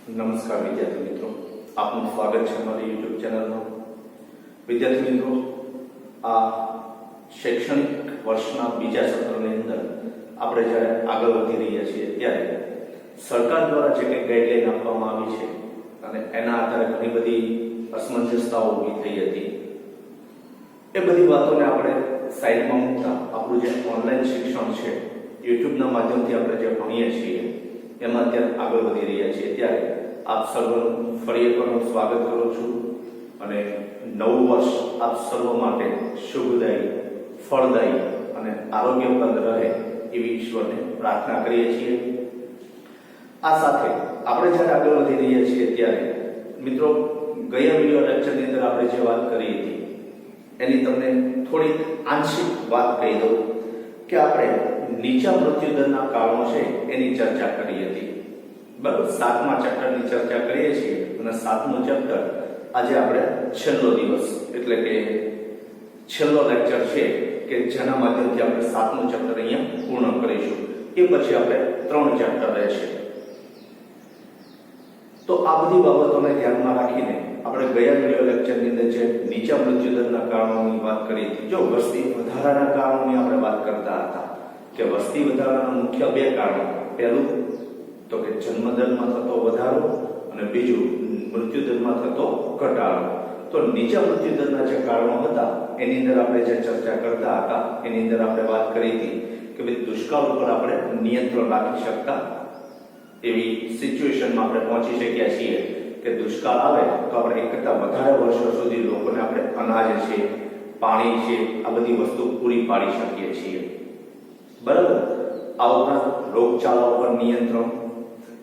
નમસ્કાર વિદ્યાર્થી મિત્રો, આપનું સ્વાગત છે અમારી યુટ્યુબ ચેનલમાં. વિદ્યાર્થી મિત્રો, આ શૈક્ષણિક વર્ષના બીજા સત્રની અંદર આપણે જ્યારે આગળ વધી રહ્યા છીએ ત્યારે સરકાર દ્વારા જે કંઈ ગાઈડલાઈન આપવામાં આવી છે અને એના આધારે ઘણી બધી અસમંજસતાઓ ઊભી થઈ હતી, એ બધી વાતોને આપણે સાઈડમાં મૂકતા આપણું જે ઓનલાઈન શિક્ષણ છે, યુટ્યુબના માધ્યમથી આપણે જે ભણીએ છીએ એમાં અત્યારે આગળ વધી રહ્યા છીએ, ત્યારે આપ સર્વનું ફરી એકવાર સ્વાગત કરું છું અને નવું વર્ષ આપ સર્વ માટે શુભદાયી, ફળદાયી અને આરોગ્યપ્રદ રહે એવી ઈશ્વરને પ્રાર્થના કરીએ છીએ. આ સાથે આપણે જ્યારે આગળ વધી રહ્યા છીએ ત્યારે મિત્રો, ગયા વિડિયો લેક્ચરની અંદર આપણે જે વાત કરી હતી એની તમને થોડીક આંશિક વાત કહી દઉં કે આપણે નીચા મૃત્યુદરના કારણો છે એની ચર્ચા કરી હતી. બરાબર, 7મા ચેપ્ટરની ચર્ચા કરીએ છીએ અને 7મું ચેપ્ટર આજે આપણે છેલ્લો દિવસ એટલે કે છેલ્લો લેક્ચર છે કે જેના માધ્યમથી આપણે 7મું ચેપ્ટર અહીંયા પૂર્ણ કરીશું. એ પછી આપણે 3 ચેપ્ટર રહેશે. તો આ બધી બાબતોને ધ્યાનમાં રાખીને આપણે ગયા વિડિયો લેક્ચરની અંદર જે નીચા મૃત્યુદરના કારણોની વાત કરી હતી, જો વસ્તી વધારાના કારણોની આપણે વાત કરતા હતા કે વસ્તી વધારાના મુખ્ય 2 કારણો, પહેલું તો કે જન્મદરમાં થતો વધારો અને બીજું મૃત્યુદરમાં થતો ઘટાડો. તો નીચા મૃત્યુદરના જે કારણો હતા એની અંદર આપણે જે ચર્ચા કરતા હતા એની અંદર આપણે વાત કરી હતી કે ભાઈ દુષ્કાળ ઉપર આપણે નિયંત્રણ રાખી શકતા એવી સિચ્યુએશનમાં આપણે પહોંચી શક્યા છીએ કે દુષ્કાળ આવે તો આપણે એક કરતા વધારે વર્ષો સુધી લોકોને આપણે અનાજ છે, પાણી છે, આ બધી વસ્તુ પૂરી પાડી શકીએ છીએ. બરાબર, આ ઉપરાંત રોગચાળા ઉપર નિયંત્રણ,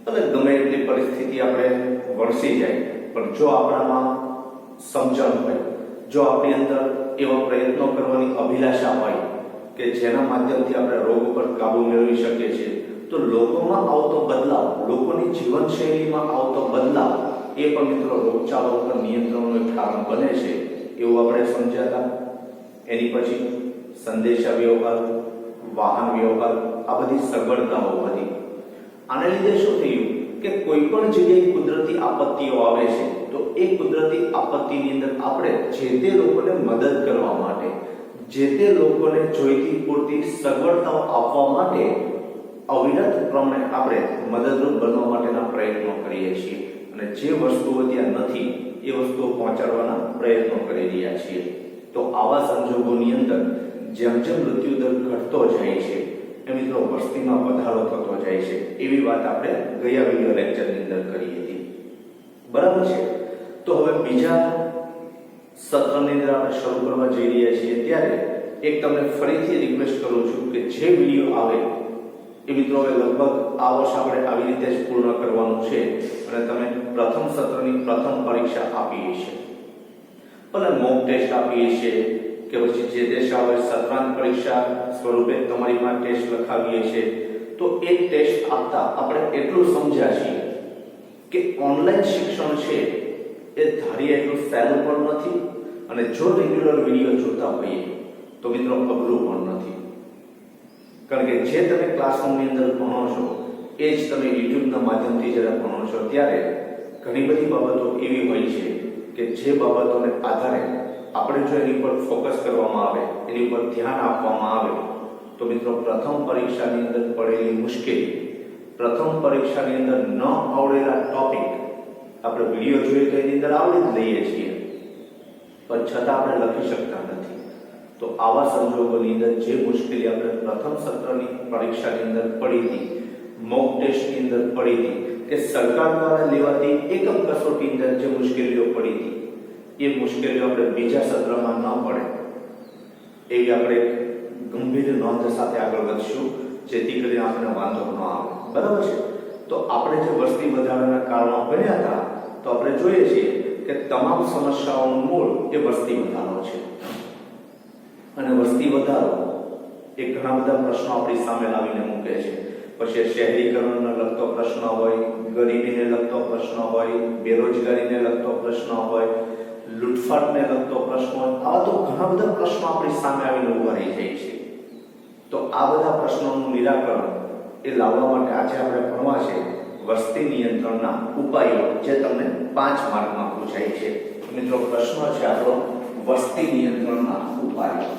અને ગમે એટલી પરિસ્થિતિ આપણે વરસી જાય પણ જો આપણામાં સમજણ હોય, જો આપણી અંદર એવા પ્રયત્નો કરવાની અભિલાષા હોય કે જેના માધ્યમથી આપણે રોગ ઉપર કાબુ મેળવી શકીએ છીએ, તો લોકોમાં આવતો બદલાવ, લોકોની જીવનશૈલીમાં આવતો બદલાવ એ પણ મિત્રો રોગચાળા ઉપર નિયંત્રણનું એક કારણ બને છે એવું આપણે સમજ્યા. એની પછી સંદેશા વ્યવહાર, વાહન વ્યવહાર, આ બધી સગવડતાઓ વધી. આને લીધે શું થયું કે કોઈ પણ જગ્યાએ કુદરતી આપત્તિઓ આવે છે તો એ કુદરતી આપત્તિની અંદર આપણે જે તે લોકોને મદદ કરવા માટે, જે તે લોકોને જોઈતી પૂરતી સગવડતાઓ આપવા માટે અવિરત પ્રમાણે આપણે મદદરૂપ બનવા માટેના પ્રયત્નો કરીએ છીએ અને જે વસ્તુઓ ત્યાં નથી એ વસ્તુઓ પહોંચાડવાના પ્રયત્નો કરી રહ્યા છીએ. તો આવા સંજોગોની અંદર જેમ જેમ મૃત્યુદર ઘટતો જાય છે એ મિત્રો વસ્તીમાં વધારો થતો જાય છે એવી વાત આપણે ગયા વિડિયો લેક્ચરની અંદર કરી હતી. બરાબર છે. તો હવે બીજા સત્રની અંદર આપણે શરૂ કરવા જઈ રહ્યા છીએ ત્યારે એક તમને ફરીથી રિક્વેસ્ટ કરું છું કે જે વિડિયો આવે એ મિત્રો હવે લગભગ આ વર્ષ આપણે આવી રીતે જ પૂર્ણ કરવાનું છે અને તમે પ્રથમ સત્રની પ્રથમ પરીક્ષા આપી છે, ભલે મોક ટેસ્ટ આપીએ છીએ કે પછી જે તે સત્રાંત પરીક્ષા સ્વરૂપે તમારી માં ટેસ્ટ લખાવીએ છીએ, તો એક ટેસ્ટ આપતા આપણે એટલું સમજ્યા છીએ કે ઓનલાઈન શિક્ષણ છે એ ધારીએ એટલું સહેલું પણ નથી અને જો રેગ્યુલર વિડિયો જોતા હોઈએ તો મિત્રો અઘરું પણ નથી. કારણ કે જે તમે ક્લાસરૂમની અંદર ભણો છો એ જ તમે યુટ્યુબના માધ્યમથી જ્યારે ભણો છો ત્યારે ઘણી બધી બાબતો એવી હોય છે કે જે બાબતોને આધારે આપણે જો એની પર ફોકસ કરવામાં આવે, એની પર ધ્યાન આપવામાં આવે તો મિત્રો પ્રથમ પરીક્ષાની અંદર પડેલી મુશ્કેલી, પ્રથમ પરીક્ષાની અંદર ન આવડેલા ટોપિક આપણે વિડિયો જોઈએ તો એની અંદર આવડી જ લઈએ છીએ પણ છતાં આપણે લખી શકતા નથી. તો આવા સંજોગોની અંદર જે મુશ્કેલી આપણે પ્રથમ સત્રની પરીક્ષાની અંદર પડી હતી, મોક ટેસ્ટની અંદર પડી હતી, કે સરકાર દ્વારા લેવાતી એકમ કસોટીની અંદર જે મુશ્કેલીઓ પડી હતી એ મુશ્કેલીઓ આપણે બીજા સત્રમાં ન પડે એવી આપણે ગંભીર નોંધ સાથે આગળ વધશું જેથી કરીને આપણને વાંધો ન આવે. બરાબર છે. તો આપણે જે વસ્તી વધારાના કારણો બન્યા હતા તો આપણે જોઈએ છીએ કે તમામ સમસ્યાઓનું મૂળ એ વસ્તી વધારો છે અને વસ્તી વધારો એ ઘણા બધા પ્રશ્નો આપણી સામે લાવીને મૂકે છે. પછી શહેરીકરણને લગતો પ્રશ્ન હોય, ગરીબીને લગતો પ્રશ્ન હોય, બેરોજગારીને લગતો પ્રશ્ન હોય, લૂંટફાટને લગતો પ્રશ્ન હોય, આવા તો ઘણા બધા પ્રશ્નો આપણી સામે આવીને ઉભા રહી જાય છે. તો આ બધા પ્રશ્નોનું નિરાકરણ એ લાવવા માટે આજે આપણે ભણવા છે વસ્તી નિયંત્રણના ઉપાયો, જે તમને 5 માર્કમાં પૂછાય છે. મિત્રો પ્રશ્ન છે આપણો વસ્તી નિયંત્રણના ઉપાયો.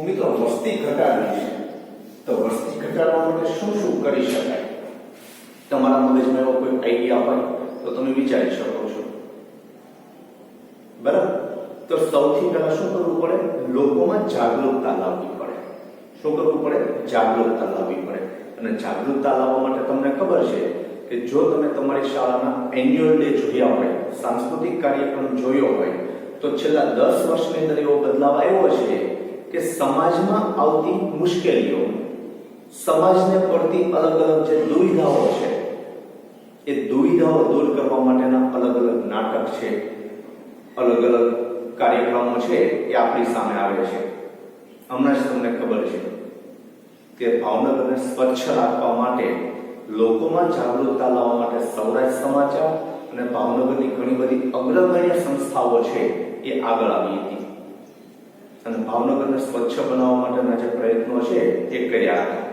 મિત્રો વસ્તી ઘટાડવી છે તો વસ્તી ઘટાડવા માટે શું શું કરી શકાય? તમારા મગજમાં એવો કોઈ આઈડિયા હોય તો તમે વિચારી શકો છો, બરાબર? તો સૌથી પહેલા શું કરવું પડે? લોકોમાં જાગૃતતા લાવવી પડે. શું કરવું પડે? જાગૃતતા લાવવી પડે. અને જાગૃતતા લાવવા માટે તમને ખબર છે કે જો તમે તમારી શાળાના એન્યુઅલ ડે જોયા હોય, સાંસ્કૃતિક કાર્યક્રમ જોયો હોય, તો છેલ્લા 10 વર્ષની અંદર એવો બદલાવ આવ્યો છે કે સમાજમાં આવતી મુશ્કેલીઓ, સમાજને પડતી અલગ અલગ જે દુવિધાઓ છે, એ દુવિધાઓ દૂર કરવા માટેના અલગ અલગ નાટક છે, અલગ અલગ કાર્યક્રમો છે, એ આપણી સામે આવે છે. હમણાં જ તમને ખબર છે કે ભાવનગરને સ્વચ્છ રાખવા માટે, લોકોમાં જાગૃતતા લાવવા માટે સૌરાષ્ટ્ર સમાચાર અને ભાવનગરની ઘણી બધી અગ્રગણ્ય સંસ્થાઓ છે એ આગળ આવી હતી અને ભાવનગરને સ્વચ્છ બનાવવા માટેના જે પ્રયત્નો છે એ કર્યા હતા.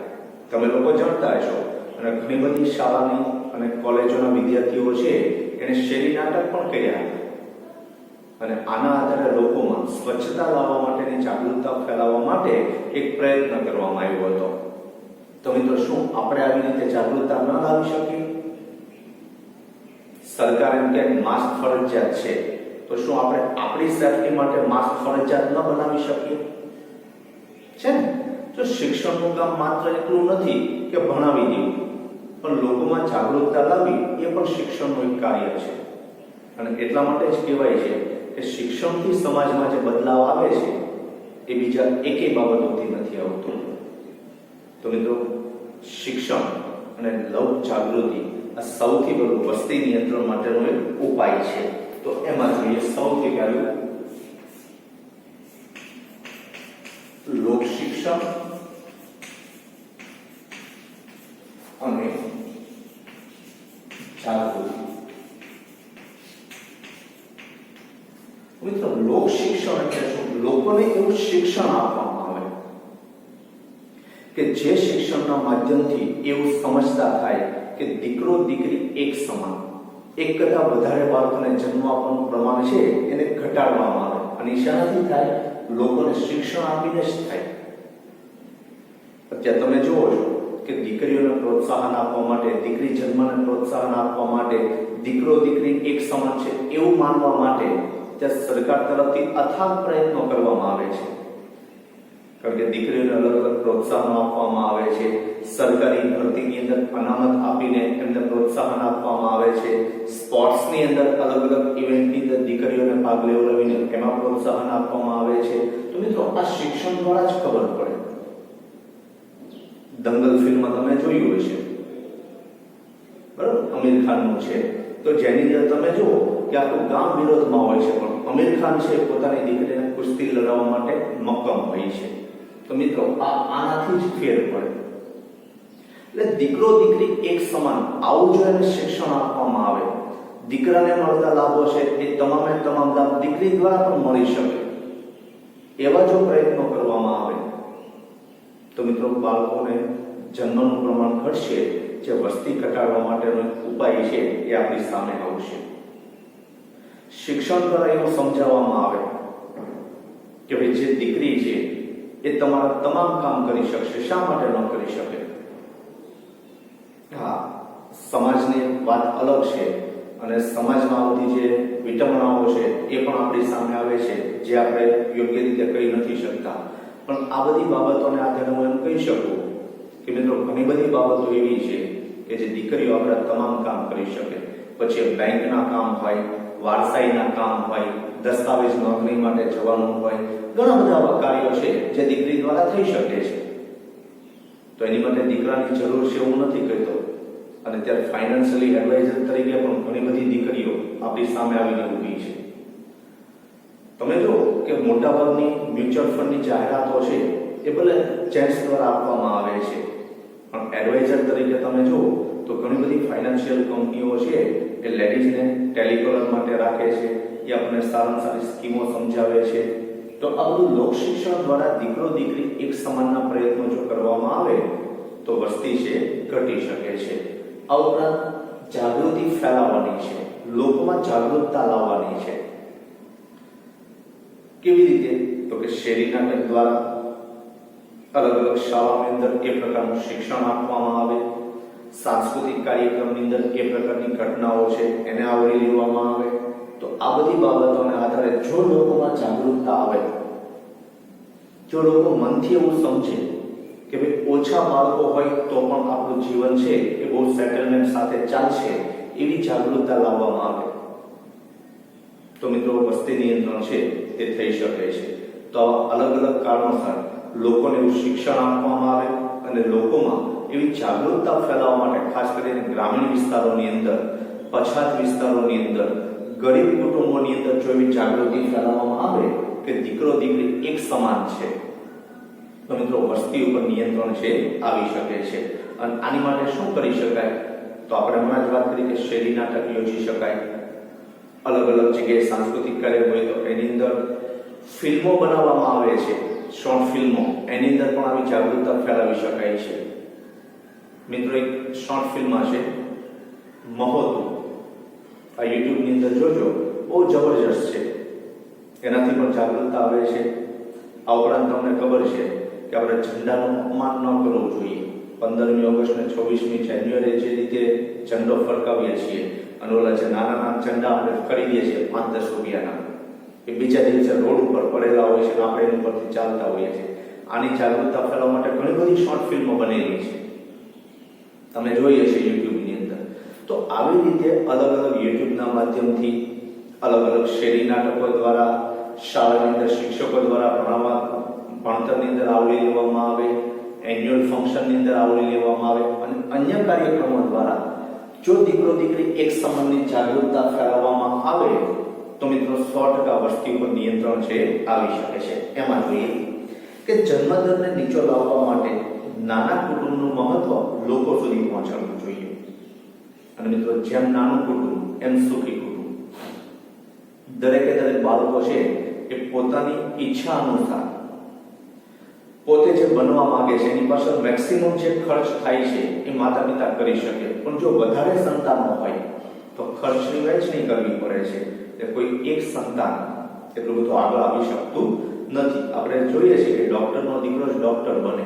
તમે લોકો જાણતા હશો. અને ઘણી બધી શાળાની અને કોલેજોના વિદ્યાર્થીઓ છે એને શેરી નાટક પણ કર્યા હતા. અને આના આધારે લોકોમાં સ્વચ્છતા લાવવા માટેની જાગૃતતા ફેલાવવા માટે એક પ્રયત્ન કરવામાં આવ્યો હતો. તો મિત્રો શું આપણે આવી રીતે જાગૃતતા ન લાવી શકીએ? સરકાર એમ કે માસ્ક ફરજિયાત છે, તો શું આપણે આપણી સેફટી માટે માસ્ક ફરજિયાત ન બનાવી શકીએ? છે ને? જો શિક્ષણનું કામ માત્ર એટલું નથી કે ભણાવી દેવું, પણ લોકોમાં જાગૃતતા લાવવી એ પણ શિક્ષણનું એક કાર્ય છે. અને એટલા માટે જ કહેવાય છે કે શિક્ષણથી સમાજમાં જે બદલાવ આવે છે એ બીજા એકેય બાબતોથી નથી આવતો. તો મિત્રો શિક્ષણ અને લોક જાગૃતિ આ સૌથી વધુ વસ્તી નિયંત્રણ માટેનો એક ઉપાય છે. તો એમાં જોઈએ સૌથી પહેલું લોક શિક્ષણ અને જાગૃતિ. મિત્રો લોક શિક્ષણ એટલે શું? લોકોને એવું શિક્ષણ આપવામાં આવે કે જે શિક્ષણના માધ્યમથી એવું સમજતા થાય કે દીકરો દીકરી એક સમાન, એક કરતા વધારે બાળકોને જન્મ આપવાનું પ્રમાણ છે એને ઘટાડવામાં આવે. અને શાનાથી થાય? લોકોને શિક્ષણ આપીને જ થાય. અત્યારે તમે જુઓ છો કે દીકરીઓને પ્રોત્સાહન આપવા માટે, દીકરી જન્મને પ્રોત્સાહન આપવા માટે, દીકરો દીકરી એક સમાન છે એવું માનવા માટે ત્યાં સરકાર તરફથી અથાગ પ્રયત્નો કરવામાં આવે છે. કારણ કે દીકરીઓને અલગ અલગ પ્રોત્સાહન આપવામાં આવે છે. સરકારી ભરતીની અંદર અનામત આપીને એમને પ્રોત્સાહન આપવામાં આવે છે. સ્પોર્ટ્સની અંદર અલગ અલગ ઇવેન્ટની અંદર દીકરીઓને ભાગ લેવડાવીને એમાં પ્રોત્સાહન આપવામાં આવે છે. તો મિત્રો આ શિક્ષણ દ્વારા જ ખબર પડે. દંગલ ફિલ્મ તમે જોયું હશે, બરાબર? આમિર ખાનનું છે. તો જેની અંદર તમે જુઓ કે આખું ગામ વિરોધમાં હોય છે, પણ આમિર ખાન છે પોતાની દીકરીને કુસ્તી લડાવવા માટે મક્કમ હોય છે. તો મિત્રો આનાથી જ ફેર પડે. એટલે દીકરો દીકરી એક સમાન આવું જો એને શિક્ષણ આપવામાં આવે, દીકરાને મળતા લાભો છે એ તમામે તમામ લાભ દીકરી દ્વારા પણ મળી શકે, એવા જો પ્રયત્નો કરવામાં આવે તો મિત્રો બાળકોને જન્મનું પ્રમાણ ઘટશે. જે વસ્તી ઘટાડવા માટેનો ઉપાય છે એ આપણી સામે આવશે. શિક્ષણ દ્વારા એવું સમજાવવામાં આવે કે ભાઈ જે દીકરી છે એ તમારા તમામ કામ કરી શકશે, શા માટે ન કરી શકે? હા, સમાજની વાત અલગ છે અને સમાજમાં આવતી જે વિટંબણાઓ છે એ પણ આપણી સામે આવે છે, જે આપણે યોગ્ય રીતે કહી નથી શકતા. પણ આ બધી બાબતોને આધારે હું એમ કહી શકું કે મિત્રો ઘણી બધી બાબતો એવી છે કે જે દીકરીઓ આપણા તમામ કામ કરી શકે. પછી બેંકના કામ હોય, વારસાઈના કામ હોય, દસ્તાવેજ નોંધણી માટે જવાનું હોય, ઘણા બધા આવા કાર્યો છે જે દીકરી દ્વારા થઈ શકે છે. તો એની માટે દીકરાની જરૂર છે એવું નથી કહેતો. અને ત્યારે ફાઇનાન્શિયલી એડવાઇઝર તરીકે પણ ઘણી બધી દીકરીઓ આપણી સામે આવીને ઊભી છે. તમે જો કે મોટાભાગની મ્યુચ્યુઅલ ફંડની જાહેરાતો છે એ ભલે જેન્ટ્સ દ્વારા આપવામાં આવે છે, પણ એડવાઇઝર તરીકે તમે જો તો ઘણી બધી ફાઇનાન્શિયલ કંપનીઓ છે એ લેડીઝને ટેલિકોલર માટે રાખે છે, એ આપણને સારામાં સારી સ્કીમો સમજાવે છે. તો આ બધું લોક શિક્ષણ દ્વારા દીકરો દીકરી એક સમાનના પ્રયત્નો જો કરવામાં આવે તો વસ્તી છે ઘટી શકે છે. આ ઉપરાંત જાગૃતિ ફેલાવવાની છે, લોકોમાં જાગૃતતા લાવવાની છે. કેવી રીતે? તો કે શેરી નાટક દ્વારા, અલગ અલગ શાળાઓની અંદર એ પ્રકારનું શિક્ષણ આપવામાં આવે, સાંસ્કૃતિક કાર્યક્રમની અંદર એ પ્રકારની ઘટનાઓ છે એને આવરી લેવામાં આવે. તો આ બધી બાબતોને આધારે જો લોકોમાં જાગૃતતા આવે, જો લોકો મનથી એવું સમજે કે ભાઈ ઓછા બાળકો હોય તો પણ આપણું જીવન છે એ બહુ સેટલમેન્ટ સાથે ચાલશે, એવી જાગૃતતા લાવવામાં આવે તો મિત્રો વસ્તી નિયંત્રણ છે એ થઈ શકે છે. તો અલગ અલગ કારણોસર લોકોને એવું શિક્ષણ આપવામાં આવે અને લોકોમાં એવી જાગૃતતા ફેલાવવા માટે ખાસ કરીને ગ્રામીણ વિસ્તારોની અંદર, પછાત વિસ્તારોની અંદર, ગરીબ કુટુંબોની અંદર જો એવી જાગૃતિ ફેલાવવામાં આવે કે દીકરો દીકરી એક સમાન છે તો મિત્રો વસ્તી ઉપર નિયંત્રણ છે આવી શકે છે. અને આની માટે શું કરી શકાય? તો આપણે હમણાં જ વાત કરી કે શેરી નાટક યોજી શકાય, અલગ અલગ જગ્યાએ સાંસ્કૃતિક કાર્યક્રમ હોય તો એની અંદર ફિલ્મો બનાવવામાં આવે છે, શોર્ટ ફિલ્મો, એની અંદર પણ આવી જાગૃતતા ફેલાવી શકાય છે. મિત્રો એક શોર્ટ ફિલ્મ છે મહોતું, આ યુટ્યુબ ની અંદર જોજો, બહુ જબરજસ્ત છે, એનાથી પણ જાગૃતતા આવે છે. આ ઉપરાંત તમને ખબર છે કે આપણે ઝંડાનું અપમાન ન કરવું જોઈએ. 15મી ઓગસ્ટ અને 26મી જાન્યુઆરી જે રીતે ઝંડો ફરકાવીએ છીએ અને ઓલા જે નાના નાના ઝંડા આપણે ખરીદીએ છીએ 5-10 રૂપિયાના, એ બીજા દિવસે રોડ ઉપર પડેલા હોય છે અને આપણે એની પરથી ચાલતા હોઈએ છીએ. આની જાગૃતતા ફેલાવવા માટે ઘણી બધી શોર્ટ ફિલ્મો બનેલી છે, તમે જોઈએ છે યુટ્યુબની અંદર. તો આવી રીતે અલગ અલગ યુટ્યુબના માધ્યમથી, અલગ અલગ શેરી નાટકો દ્વારા, શાળાની અંદર શિક્ષકો દ્વારા ભણતરની અંદર આવરી લેવામાં આવે, એન્યુઅલ ફંક્શનની અંદર આવરી લેવામાં આવે અને અન્ય કાર્યક્રમો દ્વારા જો દીકરો દીકરી એક સમાનની જાગૃતતા ફેલાવવામાં આવે તો મિત્રો 100% વસ્તી ઉપર નિયંત્રણ છે આવી શકે છે. એમાં જોઈએ કે જન્મદરને નીચો લાવવા માટે નાના કુટુંબનું મહત્વ લોકો સુધી પહોંચાડવું જોઈએ. અને મિત્રો જેમ નાનું કુટુંબ એમ સુખી કુટુંબ. દરેકે દરેક બાળકો છે એ પોતાની ઈચ્છા અનુસાર પોતે જે બનવા માંગે છે એની પાછળ મેક્સિમમ જે ખર્ચ થાય છે એ માતા પિતા કરી શકે. પણ જો વધારે સંતાનો હોય તો ખર્ચની વહેંચણી કરવી પડે છે. એટલે કોઈ એક સંતાન એટલું બધું આગળ આવી શકતું નથી. આપણે જોઈએ છીએ કે ડોક્ટરનો દીકરો જ ડોક્ટર બને,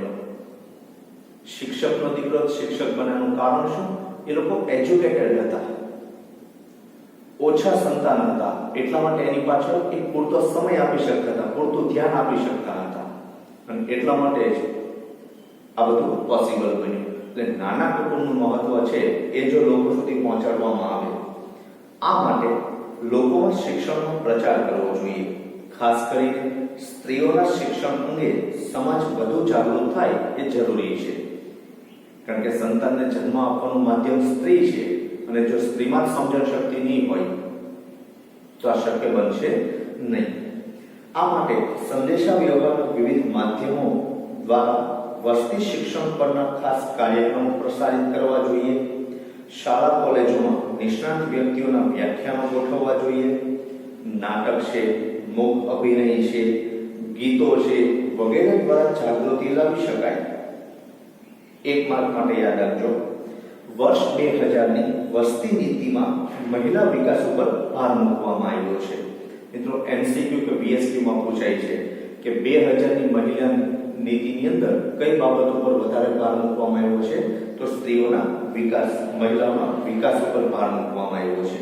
શિક્ષકનો દીકરો જ શિક્ષક બનવાનું કારણ શું? એ લોકો એજ્યુકેટેડ હતા, ઓછા સંતાન હતા, એટલા માટે એની પાછળ એક પૂરતો સમય આપી શકતા હતા, પૂરતું ધ્યાન આપી શકતા હતા અને એટલા માટે જ આ બધું પોસિબલ બન્યું. એટલે નાના કુટુંબનું મહત્વ છે એ જો લોકો સુધી પહોંચાડવામાં આવે, આ માટે લોકોમાં શિક્ષણનો પ્રચાર કરવો જોઈએ. ખાસ કરીને સ્ત્રીઓના શિક્ષણ અંગે સમાજ વધુ જાગૃત થાય એ જરૂરી છે. કારણ કે સંતાનને જન્મ આપવાનું માધ્યમ સ્ત્રી છે અને જો સ્ત્રીમાં સમજણ શક્તિ નહીં હોય તો આ શક્ય બનશે નહીં. આ માટે સંદેશા વ્યવહારના વિવિધ માધ્યમો દ્વારા વસ્તી શિક્ષણ પરના ખાસ કાર્યક્રમો પ્રસારિત કરવા જોઈએ. શાળા કોલેજોમાં નિષ્ણાત વ્યક્તિઓના વ્યાખ્યાનો ગોઠવવા જોઈએ. નાટક છે, મૂક અભિનય છે, ગીતો છે વગેરે દ્વારા જાગૃતિ લાવી શકાય. એક માર્ક માટે યાદ રાખજો, વર્ષ 2000ની વસ્તી નીતિમાં મહિલા વિકાસ ઉપર ભાર મૂકવામાં આવ્યો છે. મિત્રો એમસીક્યુ કે વીએસક્યુ માં પૂછાય છે કે 2000ની મહિલા નીતિની અંદર કઈ બાબત ઉપર વધારે ભાર મૂકવામાં આવ્યો છે? તો સ્ત્રીઓના વિકાસ, મહિલાઓના વિકાસ ઉપર ભાર મૂકવામાં આવ્યો છે.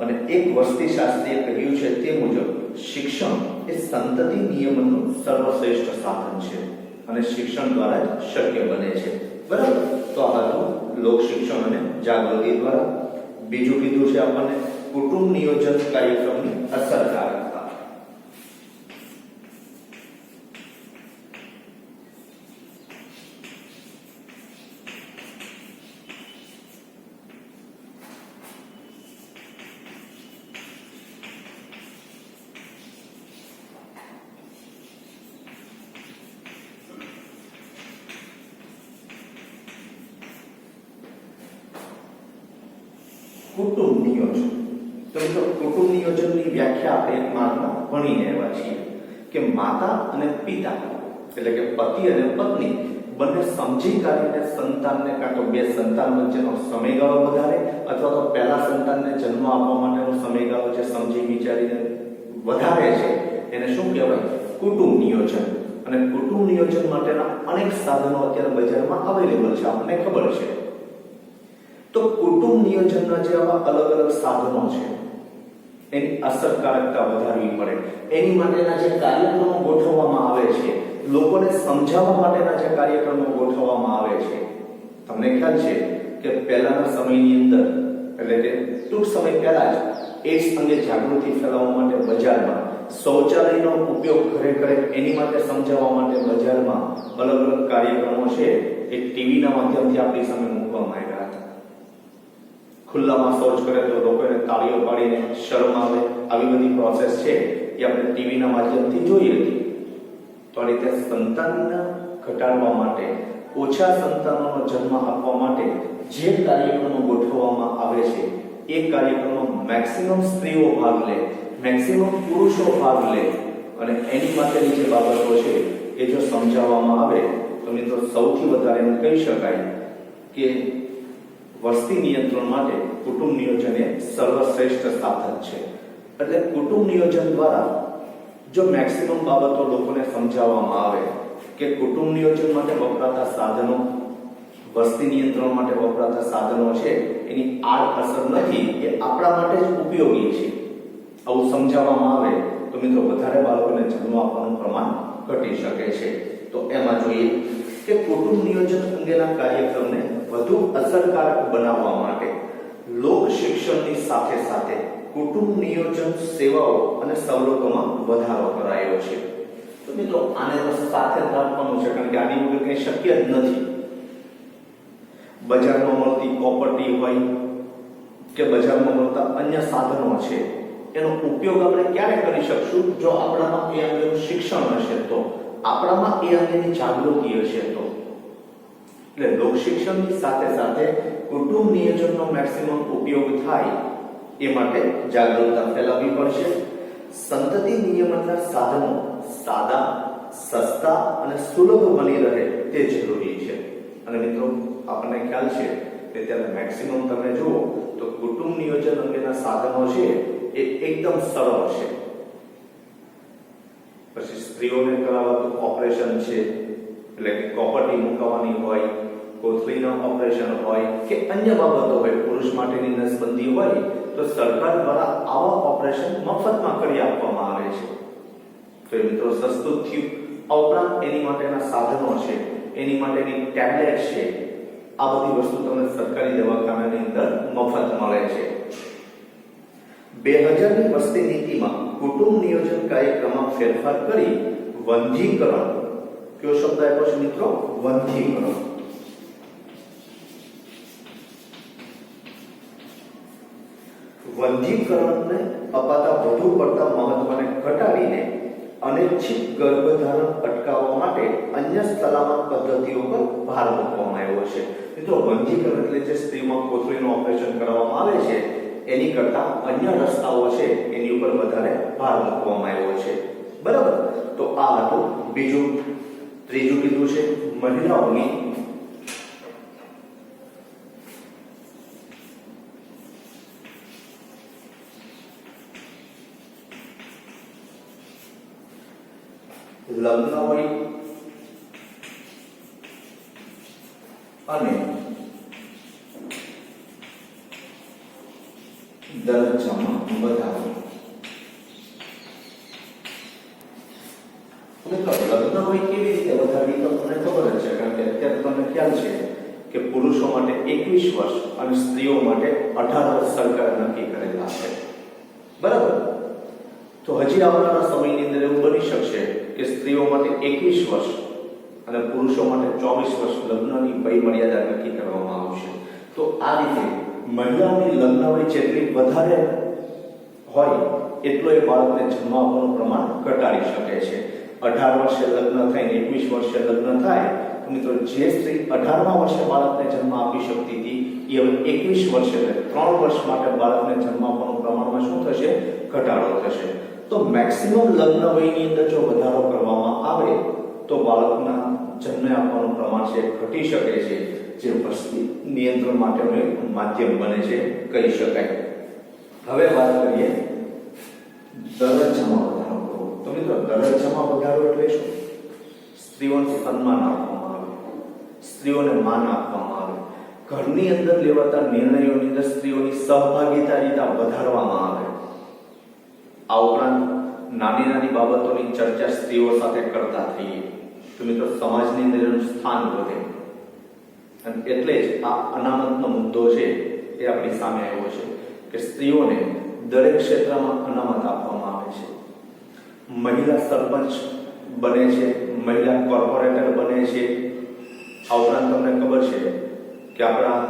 અને એક વસ્તી શાસ્ત્રીએ કહ્યું છે તે મુજબ શિક્ષણ એ સંતતિ નિયમનનું સર્વશ્રેષ્ઠ સાધન છે અને શિક્ષણ દ્વારા જ શક્ય બને છે. બરાબર? તો આ હતું લોક શિક્ષણ અને જાગૃતિ દ્વારા. બીજું કીધું છે આપણને કુટુંબ નિયોજન કાર્યક્રમની અસરકારકતા. કુટુંબ નિયોજન. તો મિત્રો કુટુંબ નિયોજનની વ્યાખ્યા આપણે એક માર્ગમાં ભણીને આવ્યા છીએ કે માતા અને પિતા એટલે કે પતિ અને પત્ની બંને સમજી કાઢીને સંતાનને કાં તો બે સંતાન વચ્ચેનો સમયગાળો વધારે અથવા તો પહેલા સંતાનને જન્મ આપવા માટેનો સમયગાળો જે સમજી વિચારીને વધારે છે એને શું કહેવાય? કુટુંબ નિયોજન. અને કુટુંબ નિયોજન માટેના અનેક સાધનો અત્યારે બજારમાં અવેલેબલ છે, આપણને ખબર છે. તો કુટુંબ નિયોજનના જે આવા અલગ અલગ સાધનો છે એની અસરકારકતા વધારવી પડે, એની માટેના જે કાર્યક્રમો ગોઠવવામાં આવે છે, લોકોને સમજાવવા માટેના જે કાર્યક્રમો ગોઠવવામાં આવે છે. તમને ખ્યાલ છે કે પહેલાના સમયની અંદર એટલે કે ટૂંક સમય પહેલા જ એડ્સ અંગે જાગૃતિ ફેલાવવા માટે બજારમાં શૌચાલયનો ઉપયોગ ઘરે ઘરે એની માટે સમજાવવા માટે બજારમાં અલગ અલગ કાર્યક્રમો છે એ ટીવીના માધ્યમથી આપણી સામે મૂકવામાં આવ્યા હતા. ખુલ્લામાં શૌચ કરે તો લોકોને તાળીઓ પાડીને શરમ આવે, આવી બધી પ્રોસેસ છે એ આપણે ટીવીના માધ્યમથી જોઈ હતી. તો આ રીતે સંતાન ઘટાડવા માટે, ઓછા સંતાનોનો જન્મ આપવા માટે જે કાર્યક્રમો ગોઠવવામાં આવે છે એ કાર્યક્રમમાં મેક્સિમમ સ્ત્રીઓ ભાગ લે, મેક્સિમમ પુરુષો ભાગ લે અને એની માટેની જે બાબતો છે એ જો સમજાવવામાં આવે તો મિત્રો સૌથી વધારે એમ કહી શકાય કે વસ્તી નિયંત્રણ માટે કુટુંબ નિયોજન એ સર્વશ્રેષ્ઠ સાધન છે. એટલે કુટુંબ નિયોજન દ્વારા જો મેક્સિમમ બાબતો લોકોને સમજાવવામાં આવે કે કુટુંબ નિયોજન માટે વપરાતા સાધનો, વસ્તી નિયંત્રણ માટે વપરાતા સાધનો છે એની આડઅસર નથી, એ આપણા માટે જ ઉપયોગી છે, આવું સમજાવવામાં આવે તો મિત્રો વધારે બાળકોને જન્મ આપવાનું પ્રમાણ ઘટી શકે છે. તો એમાં જોઈએ કે કુટુંબ નિયોજન અંગેના કાર્યક્રમને વધુ અસરકારક બનાવવા માટે લોક શિક્ષણની સાથે સાથે કુટુંબ નિયોજન સેવાઓ અને સવલતોમાં વધારો કરાયો છે. તો મિત્રો આને તો સાથે રાખવાનું છે, કારણ કે આની વગર કંઈ શક્ય જ નથી. બજારમાં મળતી પ્રોપર્ટી હોય કે બજારમાં મળતા અન્ય સાધનો છે એનો ઉપયોગ આપણે ક્યારે કરી શકશું? જો આપણામાં એ અંગેનું શિક્ષણ હશે, તો આપણામાં એ અંગેની જાગૃતિ હશે તો. એટલે લોક શિક્ષણની સાથે સાથે કુટુંબ નિયોજનનો મેક્સિમમ ઉપયોગ થાય એ માટે જાગૃતતા ફેલાવવી પડશે. સંતતિ નિયમનના સાધનો સાદા, સસ્તા અને સુલભ બની રહે તે જરૂરી છે. અને મિત્રો આપણને ખ્યાલ છે કે ત્યારે મેક્સિમમ તમે જુઓ તો કુટુંબ નિયોજન અંગેના સાધનો છે એ એકદમ સરળ છે. પછી સ્ત્રીઓને કરાવતું ઓપરેશન છે, એટલે કે પ્રોપર્ટી મુકાવવાની હોય, કોથળીના ઓપરેશન હોય કે અન્ય બાબતો હોય, પુરુષ માટેની નસબંધી હોય તો સરકાર દ્વારા આવા ઓપરેશન મફતમાં કરી આપવામાં આવે છે. તો એ મિત્રો સસ્તું થયું. આ ઉપરાંત એની માટેના સાધનો છે, એની માટેની ટેબ્લેટ છે, આ બધી વસ્તુ તમને સરકારી દવાખાનાની અંદર મફત મળે છે. 2000ની વસ્તી નીતિમાં કુટુંબ નિયોજન કાર્યક્રમમાં ફેરફાર કરી વંધ્યીકરણ, કયો શબ્દ આપ્યો છે મિત્રો? વંધ્યીકરણ. વંધ્યીકરણને અપાતા વધુ પડતા મહત્વને ઘટાડીને અનિચ્છિત ગર્ભધારણ અટકાવવા માટે અન્ય સલામત પદ્ધતિઓ પર ભાર મૂકવામાં આવ્યો છે. મિત્રો વંધ્યીકરણ એટલે જે સ્ત્રીમાં કોથળીનું ઓપરેશન કરવામાં આવે છે એની કરતા અન્ય રસ્તાઓ છે એની ઉપર વધારે ભાર મૂકવામાં આવ્યો છે. બરાબર? તો આ હતું બીજું. ત્રીજું કીધું છે મહિલાઓની લગ્ન હોય અને દરજ્જામાં વધારો. લગ્ન હોય કેવી રીતે વધારવી તો તમને ખબર જ છે, કારણ કે અત્યારે તમને ખ્યાલ છે કે પુરુષો માટે 21 વર્ષ અને સ્ત્રીઓ માટે 18 વર્ષ સરકારે નક્કી કરેલા છે. બરાબર? તો હજી આવનારા સમયની અંદર એવું બની શકશે કે સ્ત્રીઓ માટે 21 વર્ષ અને પુરુષો માટે 24 વર્ષ લગ્નની વય મર્યાદા નક્કી કરવામાં આવશે. તો આ રીતે મહિલાઓની લગ્ન વય જેટલી વધારે હોય એટલો એ બાળકને જન્મ આપવાનું પ્રમાણ ઘટાડી શકે છે. 18 વર્ષે લગ્ન થઈને 21 વર્ષે લગ્ન થાય તો મિત્રો જે સ્ત્રી 18મા વર્ષે બાળકને જન્મ આપી શકતી હતી એ હવે 21 વર્ષે 3 વર્ષ માટે બાળકને જન્મ આપવાનું પ્રમાણમાં શું થશે? ઘટાડો થશે. તો મેક્સિમમ લગ્ન વયની અંદર જો વધારો કરવામાં આવે તો બાળકના જન્મ આપવાનું પ્રમાણ છે ઘટી શકે છે, જે વસ્તી નિયંત્રણ માટેનું એક માધ્યમ બને છે કહી શકાય. હવે વાત કરીએ દરજ્જામાં વધારો કરવો. તો મિત્રો દરજ્જામાં વધારો એટલે શું? સ્ત્રીઓને સન્માન આપવામાં આવે, સ્ત્રીઓને માન આપવામાં આવે, ઘરની અંદર લેવાતા નિર્ણયોની અંદર સ્ત્રીઓની સહભાગીતા વધારવામાં આવે. આ ઉપરાંત નાની નાની બાબતોની ચર્ચા સ્ત્રીઓ સાથે કરતા થઈએ તો મિત્રો સમાજની અંદર એનું સ્થાન વધે. અને એટલે જ આ અનામતનો મુદ્દો છે એ આપણી સામે આવ્યો છે કે સ્ત્રીઓને દરેક ક્ષેત્રમાં અનામત આપવામાં આવે છે. મહિલા સરપંચ બને છે, મહિલા કોર્પોરેટર બને છે. આ ઉપરાંત તમને ખબર છે કે આપણા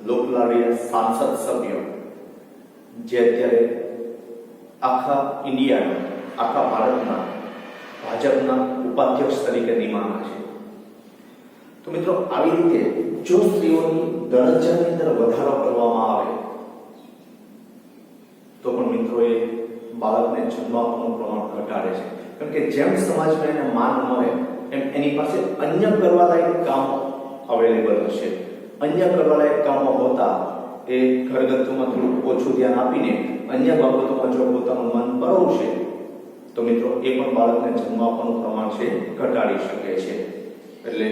લોકલાડીલા સાંસદ સભ્ય જે અત્યારે આખા ઇન્ડિયાના, આખા ભારતના ભાજપના ઉપાધ્યક્ષ તરીકે નિમાણા છે. તો મિત્રો આવી રીતે જો સ્ત્રીઓની દરજ્જાની અંદર વધારો કરવામાં આવે તો પણ મિત્રો એ બાળકને જન્મ આપવાનું પ્રમાણ ઘટાડે છે. કારણ કે જેમ સમાજમાં એને માન મળે એમ એની પાસે અન્ય કરવાલાયક કામ અવેલેબલ હશે. અન્ય કરવાલાયક કામો હોતા એ ઘરગથ્થુમાં થોડું ઓછું ધ્યાન આપીને અન્ય બાબતોમાં જો પોતાનું મન પરોવશે તો મિત્રો એ પણ બાળકને જન્મ આપવાનું પ્રમાણ છે ઘટાડી શકે છે. એટલે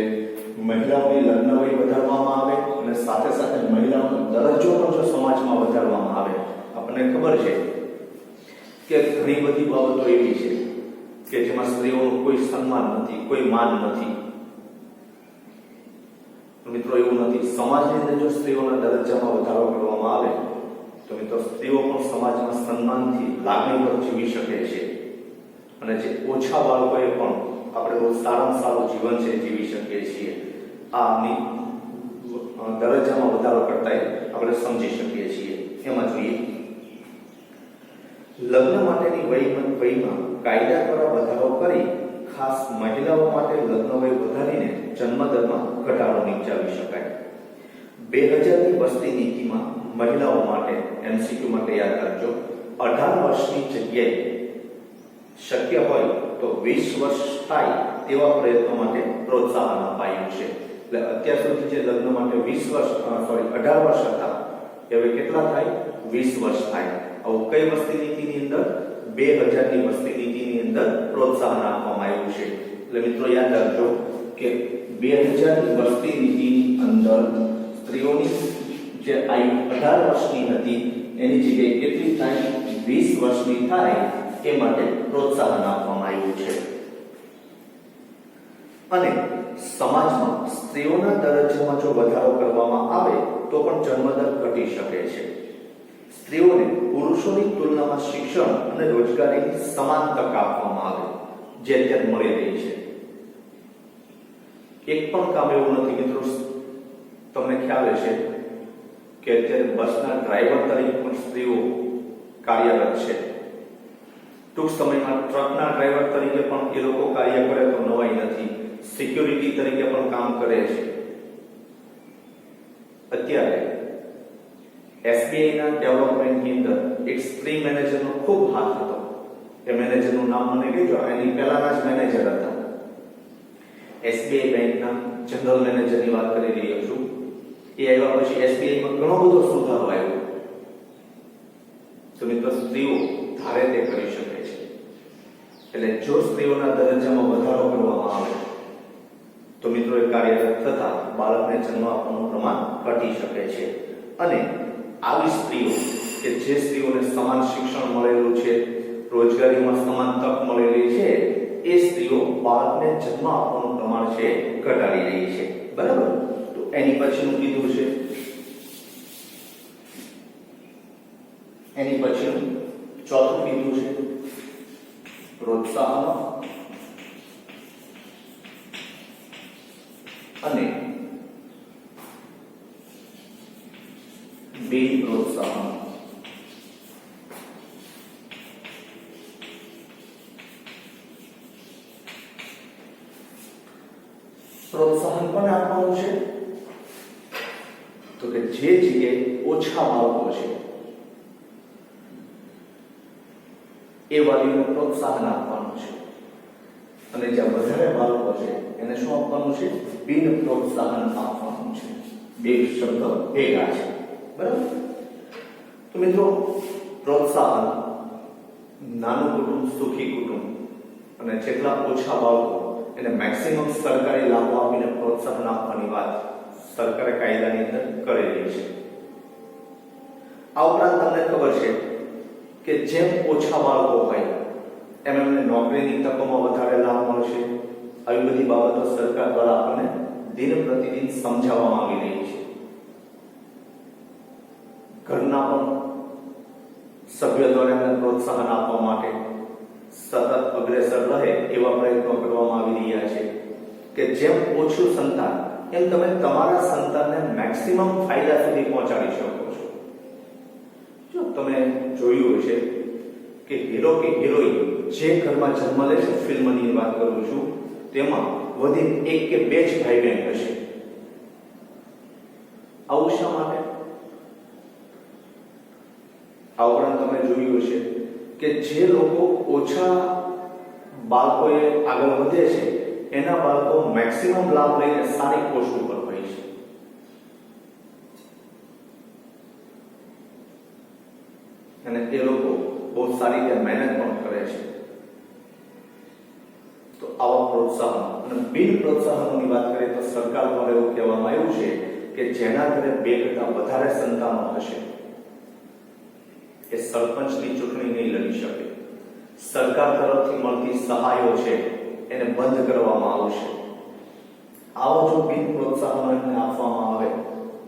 મહિલાઓની લગ્ન વય વધારવામાં આવે અને સાથે સાથે મહિલાઓનો દરજ્જો પણ જો સમાજમાં વધારવામાં આવે. આપણને ખબર છે કે ઘણી બધી બાબતો એવી છે કે જેમાં સ્ત્રીઓનું કોઈ સન્માન નથી, કોઈ માન નથી. મિત્રો એવું નથી. સમાજની અંદર જો સ્ત્રીઓના દરજ્જામાં વધારો કરવામાં આવે તો મિત્રો સ્ત્રીઓ પણ સમાજમાં સન્માનથી લાગણીભર જીવી શકે છે અને જે ઓછા બાળકોએ પણ આપણે બહુ સારામાં સારું જીવન છે જીવી શકીએ છીએ. આની દરજ્જામાં વધારો કરતા આપણે સમજી શકીએ છીએ. એમાં જોઈએ લગ્ન માટેની વયમાં કાયદા દ્વારા વધારો કરી ખાસ મહિલાઓ માટે લગ્ન વય વધારીને જન્મદરમાં ઘટાડો નિપજાવી શકાય. 2000ની વસ્તી નીતિમાં મહિલાઓ માટે MCQ માટે યાદ રાખજો 18 વર્ષની જગ્યાએ શક્ય હોય તો 20 વર્ષ થાય તેવા પ્રયત્નો માટે પ્રોત્સાહન અપાયું છે. એટલે અત્યાર સુધી જે લગ્ન માટે 18 વર્ષ હતા હવે કેટલા થાય? 20 વર્ષ થાય. આવું કઈ વસ્તી નીતિની અંદર? 2000ની વસ્તી નીતિની અંદર પ્રોત્સાહન આપવામાં આવ્યું છે. એટલે મિત્રો યાદ રાખજો કે 2000ની વસ્તી નીતિની અંદર સ્ત્રીઓની જે આયુ 18 વર્ષની હતી એની જગ્યાએ કેટલી થાય? 20 વર્ષની થાય એ માટે પ્રોત્સાહન આપવામાં આવ્યું છે. અને સમાજમાં સ્ત્રીઓના દરજ્જામાં જો વધારો કરવામાં આવે તો પણ જન્મદર ઘટી શકે છે. સ્ત્રીઓને પુરુષોની તુલનામાં શિક્ષણ અને રોજગારીની સમાન તક આપવામાં આવે જે અત્યારે મળી રહી છે. એક પણ કામ એવું નથી મિત્રો, તમને ખ્યાલ હશે કે અત્યારે બસના ડ્રાઈવર તરીકે પણ સ્ત્રીઓ કાર્યરત છે. ટૂંક સમયમાં ટ્રકના ડ્રાઈવર તરીકે પણ એ લોકો કાર્ય કરે તો નવાઈ નથી. સિક્યુરિટી તરીકે પણ કામ કરે છે. અત્યારે SBI ના ડેવલપમેન્ટની અંદર એક સ્ત્રી મેનેજરનો ખૂબ હાથ હતો. એ મેનેજરનું નામ મને કહેજો. એની પહેલાના જ મેનેજર હતા. SBI બેંકના જનરલ મેનેજરની વાત કરી રહ્યો છું. એ આવ્યા પછી SBI માં ઘણો બધો સુધારો આવ્યો. તો મિત્રો સ્ત્રીઓ ધારે તે કરી શકે છે. એટલે જો સ્ત્રીઓના દરજ્જામાં વધારો કરવામાં આવે તો મિત્રો એ કાર્યરત થતા બાળકને જન્મ આપવાનું પ્રમાણ ઘટી શકે છે. અને આવી સ્ત્રીઓ કે જે સ્ત્રીઓને સમાન શિક્ષણ મળેલું છે, રોજગારીમાં સમાન તક મળેલી છે, એ સ્ત્રીઓ બાળકને જન્મ આપવાનું પ્રમાણ છે ઘટાડી રહી છે. બરાબર? તો એની પછીનું કીધું છે, એની પછીનું ચોથું કીધું છે પ્રોત્સાહન અને પ્રોત્સાહન. પ્રોત્સાહન પણ આપવાનું છે તો કે જે જગ્યાએ ઓછા બાળકો છે એ વાલીઓને પ્રોત્સાહન આપવાનું છે, અને જ્યાં વધારે બાળકો છે એને શું આપવાનું છે? બિન પ્રોત્સાહન આપવાનું છે. બે શબ્દ ભેગા છે, બરાબર? તો મિત્રો, પ્રોત્સાહન, નાનું કુટુંબ સુખી કુટુંબ અને જેટલા ઓછા બાળકો એને મેક્સિમમ સરકારી લાભો આપીને પ્રોત્સાહન આપવાની વાત સરકારે કાયદાની અંદર કરેલી છે. આ ઉપરાંત તમને ખબર છે કે જેમ ઓછા બાળકો હોય એમ એમને નોકરીની તકોમાં વધારે લાભ મળશે. આવી બધી બાબતો સરકાર દ્વારા આપણને દિન પ્રતિદિન સમજાવવામાં આવી રહી છે. ઘરના પણ સભ્ય દ્વારા એમને પ્રોત્સાહન આપવા માટે સતત અગ્રેસર રહે એવા પ્રયત્નો કરવામાં આવી રહ્યા છે કે જેમ ઓછું સંતાન એમ તમે તમારા સંતાનને મેક્સિમમ ફાયદા સુધી પહોંચાડી શકો છો. જો તમે જોયું હશે કે હીરો કે હિરોઈન જે ઘરમાં જન્મ લે છે, ફિલ્મની વાત કરું છું, તેમાં વધીને એક કે બે જ ભાઈ બહેન હશે. આવું શા માટે? આ ઉપરાંત તમે જોયું હશે કે જે લોકો ઓછા બાળકોએ આગળ વધે છે એના બાળકો મેક્સિમમ લાભ લઈને સારી પોસ્ટ ઉપર હોય છે. અને એ લોકો બહુ સારી રીતે મહેનત પણ કરે છે. તો આવા પ્રોત્સાહન અને બિન પ્રોત્સાહનની વાત કરીએ તો સરકાર દ્વારા એવું કહેવામાં આવ્યું છે કે જેના ઘરે 2 કરતા વધારે સંતાનો હશે એ સરપંચની ચૂંટણી નહીં લડી શકે. સરકાર તરફથી મળતી સહાયો છે એને બંધ કરવામાં આવશે. આવો જો બિન પ્રોત્સાહન એમને આપવામાં આવે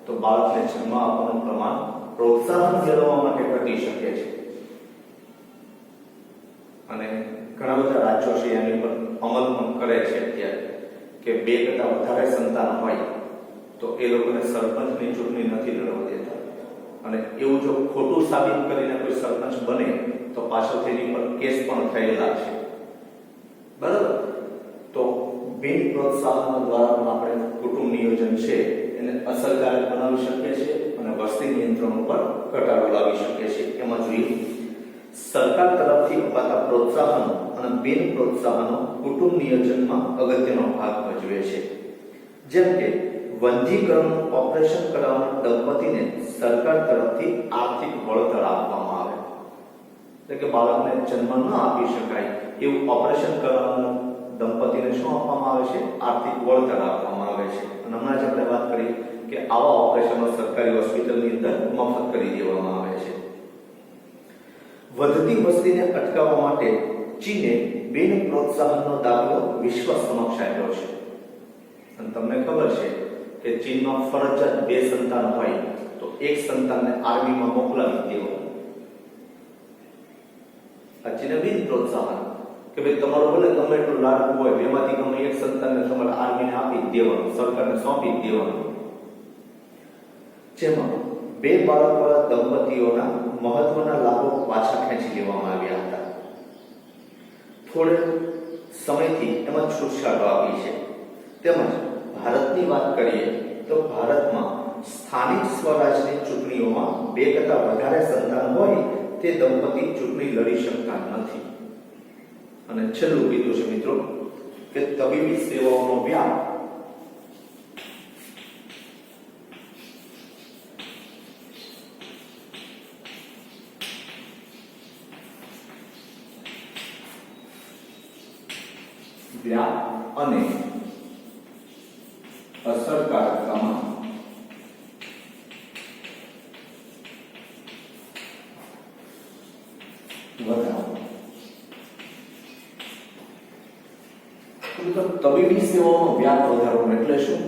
તો બાળકને જન્મ આપવાનું પ્રમાણ પ્રોત્સાહન મેળવવા માટે ઘટી શકે છે. અને ઘણા બધા રાજ્યો છે એની પર અમલ પણ કરે છે અત્યારે કે 2 કરતા વધારે સંતાન હોય તો એ લોકોને સરપંચની ચૂંટણી નથી લડવા દેતા. અને એવું જો ખોટું સાબિત કરીને કોઈ સરપંચ બને તો પાછળથી એની પર કેસ પણ થયેલા છે, બરાબર? તો બિન પ્રોત્સાહન દ્વારા પણ આપણે કુટુંબ નિયોજન છે એને અસરકારક બનાવી શકીએ છીએ અને વસ્તી નિયંત્રણ ઉપર ઘટાડો લાવી શકીએ છીએ. એમાં જોઈએ સરકાર તરફથી અપાતા પ્રોત્સાહન અને બિન પ્રોત્સાહનો કુટુંબ નિયોજનમાં અગત્યનો ભાગ ભજવે છે. જેમ કે વંધ્યીકરણનું ઓપરેશન કરાવનાર દંપતીને સરકાર તરફથી આર્થિક વળતર આપવામાં આવે. એટલે કે બાળકને જન્મ ન આપી શકાય એવું ઓપરેશન કરાવનાર દંપતીને શું આપવામાં આવે છે? આર્થિક વળતર આપવામાં આવે છે. અને હમણાં જ આપણે વાત કરી કે આવા ઓપરેશનો સરકારી હોસ્પિટલની અંદર મફત કરી દેવામાં આવે છે. વધતી વસ્તીને અટકાવવા માટે ચીને બિન પ્રોત્સાહનનો દાખલો વિશ્વ સમક્ષ આપ્યો છે. અને તમને ખબર છે કે ચીનમાં ફરજિયાત 2 સંતાન હોય તો એક સંતાનને આર્મીમાં મોકલાવી દેવાનું. આ ચીને બિન પ્રોત્સાહન કે ભાઈ તમારો ભલે ગમે એટલું લાડકું હોય, બેમાંથી ગમે એક સંતાનને તમારે આર્મીને આપી દેવાનું, સરકારને સોંપી દેવાનું. જેમાં 2 બાળકોવાળા દંપતીઓના મહત્વના લાભો પાછા ખેંચી લેવામાં આવ્યા હતા. થોડે સમયથી એમાં છૂટછાટો આપી છે. તેમજ ભારતની વાત કરીએ તો ભારતમાં સ્થાનિક સ્વરાજની ચૂંટણીઓમાં 2 કરતા વધારે સંતાન હોય તે દંપતી ચૂંટણી લડી શકતા નથી. અને છેલ્લું કીધું છે મિત્રો કે તબીબી સેવાઓનો વ્યાપ અને અસરકારકતામાં વધારો. તબીબી સેવાઓનો વ્યાપ વધારો એટલે શું?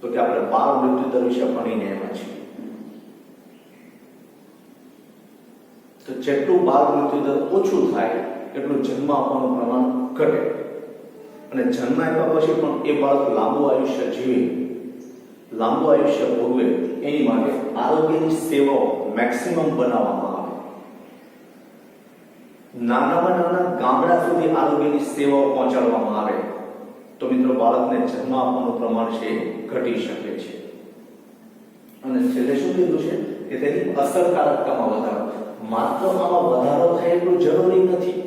તો કે આપણે બાળ મૃત્યુ દર વિશે ભણીને એમાં છીએ. તો જેટલું બાળ મૃત્યુ દર ઓછું થાય એટલું જન્મ આપવાનું પ્રમાણ ઘટે. અને જન્મ આપ્યા પછી પણ એ બાળક લાંબુ આયુષ્ય જીવે, લાંબુ આયુષ્ય ભોગવે એની માટે આરોગ્યની સેવાઓ મેક્સિમમ બનાવવામાં આવે. નાનામાં નાના ગામડા સુધી આરોગ્યની સેવાઓ પહોંચાડવામાં આવે તો મિત્રો બાળકને જન્મ આપવાનું પ્રમાણ છે ઘટી શકે છે. કીધું છે કે તેની અસરકારકતામાં વધારો. માત્ર આમાં વધારો થાય એટલું જરૂરી નથી.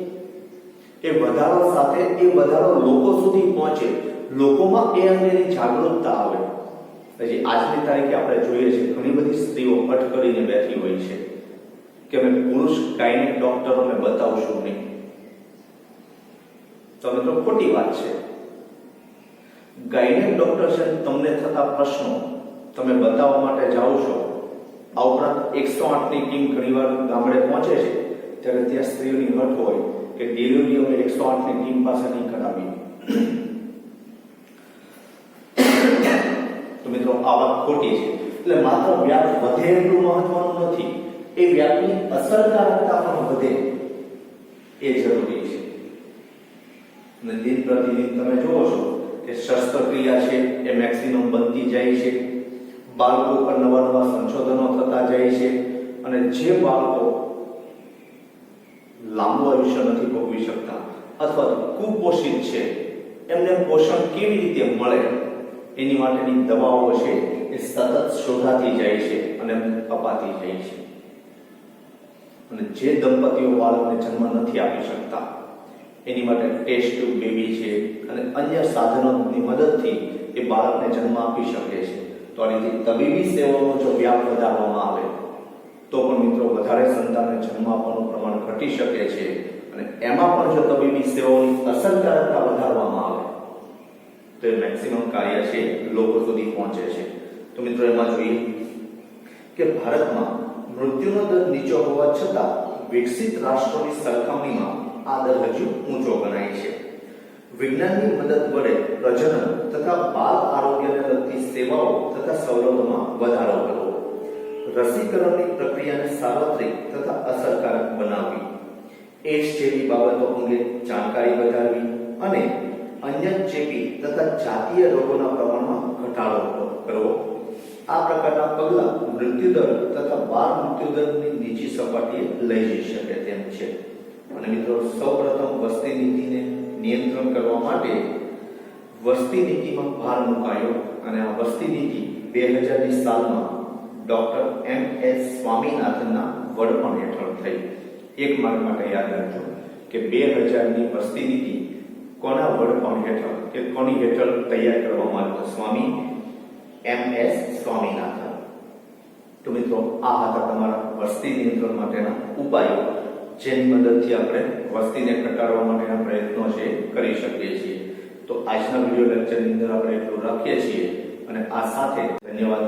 એ વધારો સાથે એ વધારો લોકો સુધી પહોંચે, લોકોમાં એ અંગેની જાગૃતતા આવે. હજી આજની તારીખે આપણે જોઈએ છે ઘણી બધી સ્ત્રીઓ અટ કરીને બેઠી હોય છે કે અમે પુરુષ ગાયનેક ડોક્ટરોને બતાવશું નહીં. તો મિત્રો ખોટી વાત છે. ગાયનેક ડોક્ટર છે તમને થતા પ્રશ્નો તમે બતાવવા માટે જાઓ છો. આ ઉપરાંત 108 ની ટીમ ઘણીવાર ગામડે પહોંચે છે ત્યારે ત્યાં સ્ત્રીઓની હટ હોય કે ડિલિવરી અમે 108 ની ટીમ પાસે નહીં કરાવી. તો મિત્રો આ વાત ખોટી છે. એટલે માત્ર વ્યાપ વધે એટલું મહત્વનું નથી, એ વ્યાપની અસરકારકતા પણ વધે એ જરૂરી છે. અને દિન પ્રતિદિન તમે જોવો છો કે શસ્ત્રક્રિયા છે એ મેક્સિમમ બનતી જાય છે, બાળકો પર નવા નવા સંશોધનો થતા જાય છે, અને જે બાળકો લાંબુ આયુષ્ય નથી ભોગવી શકતા અથવા કુપોષિત છે એમને પોષણ કેવી રીતે મળે એની માટેની દવાઓ છે એ સતત શોધાતી જાય છે અને અપાતી જાય છે. અને જે દંપતીઓ બાળકને જન્મ નથી આપી શકતા એની માટે ટેસ્ટ ટ્યુબ બેબી છે અને અન્ય સાધનોની મદદથી એ બાળકને જન્મ આપી શકે છે. તો આ રીતે તબીબી સેવાઓનો જો વ્યાપ વધારવામાં આવે તો પણ મિત્રો વધારે સંતાનને જન્મ આપવાનું પ્રમાણ ઘટી શકે છે. અને એમાં પણ જો તબીબી સેવાઓની અસરકારકતા વધારવામાં આવે તો એ મેક્સિમમ કાર્ય છે લોકો સુધી પહોંચે છે. તો મિત્રો એમાં જોઈએ કે ભારતમાં મૃત્યુનો દર નીચો હોવા છતાં વિકસિત રાષ્ટ્રોની સરખામણીમાં આ દર હજુ ઊંચો ગણાય છે. વિજ્ઞાનની મદદ વડે પ્રજનન તથા બાળ આરોગ્યને લગતી સેવાઓ તથા સવલતોમાં વધારો કરવો, રસીકરણની પ્રક્રિયાને સાર્વત્રિક તથા અસરકારક બનાવવી, એડ્સ જેવી બાબતો અંગે જાણકારી વધારવી અને અન્ય ચેપી તથા જાતીય રોગોના પ્રમાણમાં ઘટાડો કરવો, આ પ્રકારના પગલાં મૃત્યુદર તથા બાળ મૃત્યુદરની નીચી સપાટીએ લઈ જઈ શકે તેમ છે. અને મિત્રો સૌપ્રથમ વસ્તી નીતિને નિયંત્રણ કરવા માટે વસ્તી નીતિમાં ભાર મુકાયો અને આ વસ્તી નીતિ 2000ની સાલમાં ડોક્ટર એમ.એસ. સ્વામીનાથનના વડપણ હેઠળ થઈ. એક માર્ગ માટે યાદ રાખજો કે 2000ની વસ્તી નીતિ કોના વડપણ હેઠળ કે કોની હેઠળ તૈયાર કરવામાં આવી? સ્વામી એમ.એસ. સ્વામીનાથન. તો મિત્રો આ હતા તમારા વસ્તી નિયંત્રણ માટેના ઉપાયો, જેની મદદથી આપણે વસ્તીને ઘટાડવા માટેના પ્રયત્નો છે કરી શકીએ છીએ. તો આજના વિડિયો લેક્ચરની અંદર આપણે એટલું રાખીએ છીએ અને આ સાથે ધન્યવાદ.